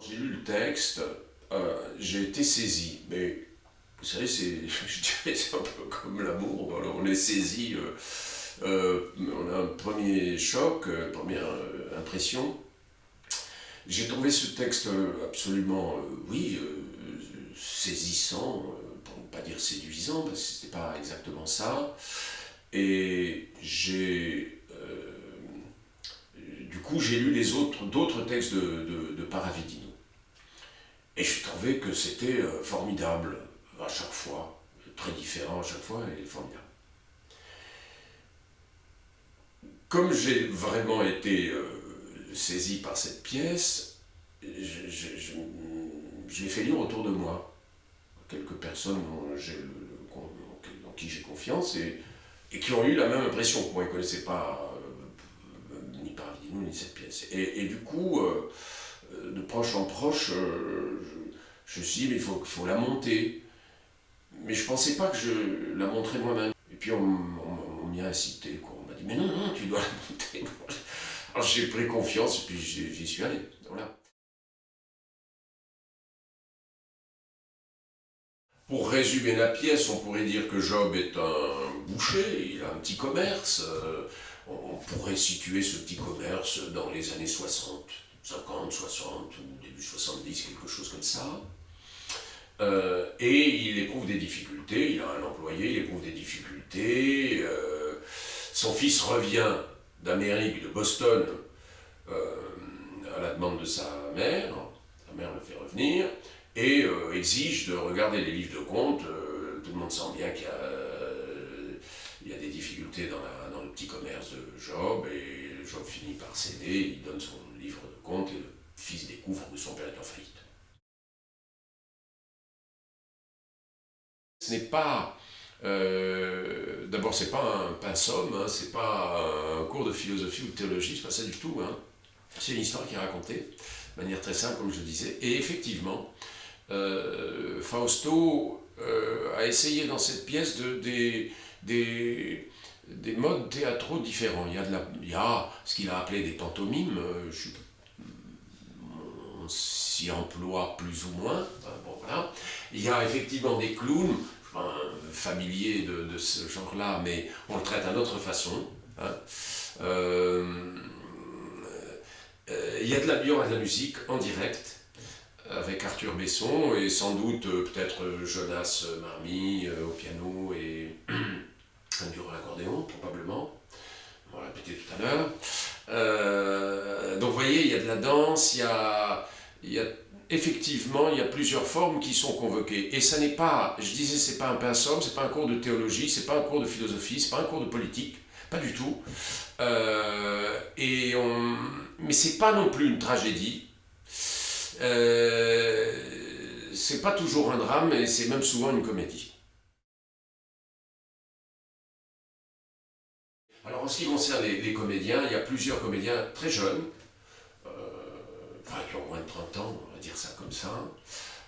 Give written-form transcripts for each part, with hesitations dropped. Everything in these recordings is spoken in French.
J'ai lu le texte, j'ai été saisi, mais vous savez, je dirais, c'est un peu comme l'amour, voilà, on est saisi, on a un premier choc, première impression. J'ai trouvé ce texte absolument, oui, saisissant, pour ne pas dire séduisant, parce que c'était pas exactement ça. Et du coup, j'ai lu d'autres textes de Paravidino. Et je trouvais que c'était formidable à chaque fois, très différent à chaque fois et formidable. Comme j'ai vraiment été saisi par cette pièce, je l'ai fait lire autour de moi. Quelques personnes en qui j'ai confiance et qui ont eu la même impression que moi. Ils ne connaissaient pas ni Paradino ni cette pièce. Et du coup, de proche en proche, je me suis dit, mais il faut la monter. Mais je pensais pas que je la montrais moi-même. Et puis on m'y a incité, quoi. On m'a dit, mais non, non, tu dois la monter. Alors j'ai pris confiance et puis j'y suis allé. Voilà. Pour résumer la pièce, on pourrait dire que Job est un boucher, il a un petit commerce. On pourrait situer ce petit commerce dans les années 60, 50, 60 ou début 70, quelque chose comme ça. Et il éprouve des difficultés, il a un employé, il éprouve des difficultés. Son fils revient d'Amérique, de Boston, euh, à la demande de sa mère le fait revenir, et exige de regarder les livres de comptes. Tout le monde sent bien qu'il y a des difficultés dans le petit commerce de Job, et Job finit par céder, il donne son livre de comptes, et le fils découvre que son père est en faillite. Ce n'est pas. D'abord, c'est pas un pensum, hein, c'est pas un cours de philosophie ou de théologie, c'est pas ça du tout. Hein. C'est une histoire qui est racontée de manière très simple, comme je le disais. Et effectivement, Fausto a essayé dans cette pièce des modes théâtraux différents. Il y a ce qu'il a appelé des pantomimes, on s'y emploie plus ou moins. Bon, voilà. Il y a effectivement des clowns, familiers de ce genre-là, mais on le traite d'une autre façon. Hein. Euh, il y a il y aura de la musique en direct avec Arthur Besson et sans doute peut-être Jonas Marmy au piano et un dur à l'accordéon probablement. On va répéter tout à l'heure. Donc vous voyez, il y a de la danse, il y a effectivement, il y a plusieurs formes qui sont convoquées. Et ça n'est pas, je disais, c'est pas un pensum, c'est pas un cours de théologie, c'est pas un cours de philosophie, c'est pas un cours de politique, pas du tout. Mais c'est pas non plus une tragédie. C'est pas toujours un drame, et c'est même souvent une comédie. Alors en ce qui concerne les comédiens, il y a plusieurs comédiens très jeunes, euh, enfin qui ont moins de 30 ans, on va dire ça comme ça,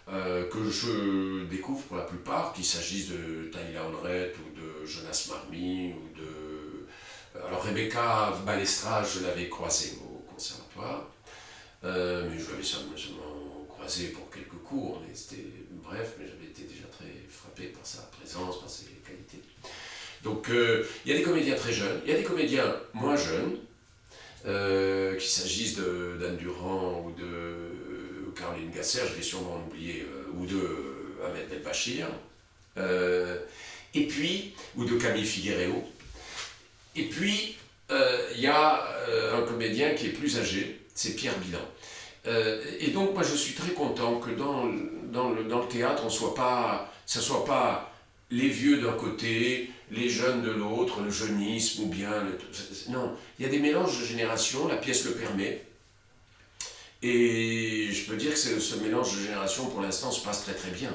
que je découvre pour la plupart, qu'il s'agisse de Tyler Honoré ou de Jonas Marmy ou de... Alors Rebecca Balestra, je l'avais croisée au conservatoire, mais je l'avais seulement croisée pour quelques cours, mais c'était bref, mais j'avais été déjà très frappé par sa présence, par ses qualités. Donc il y a des comédiens très jeunes, il y a des comédiens moins jeunes, qu'il s'agisse d'Anne Durand ou de Caroline Gasser, je vais sûrement en oublier, ou de Ahmed Belbachir, et puis, ou de Camille Figueroa. Et puis, il y a un comédien qui est plus âgé, c'est Pierre Bilan. Et donc, moi, je suis très content que dans le théâtre, ça soit pas les vieux d'un côté, les jeunes de l'autre, le jeunisme ou bien... Non, il y a des mélanges de générations, la pièce le permet. Et je peux dire que ce mélange de générations, pour l'instant, se passe très très bien.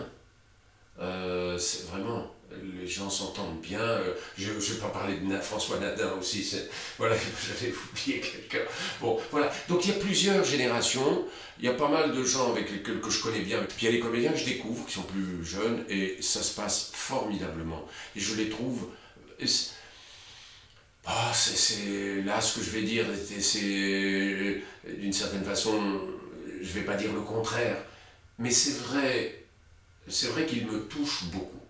C'est vraiment, les gens s'entendent bien. Je ne vais pas parler de François Nadin aussi, voilà, j'avais oublié quelqu'un. Bon, voilà. Donc il y a plusieurs générations, il y a pas mal de gens avec lesquels que je connais bien. Puis il y a les comédiens que je découvre, qui sont plus jeunes, et ça se passe formidablement. Et je les trouve... c'est là ce que je vais dire, c'est d'une certaine façon, je ne vais pas dire le contraire, mais c'est vrai qu'il me touche beaucoup.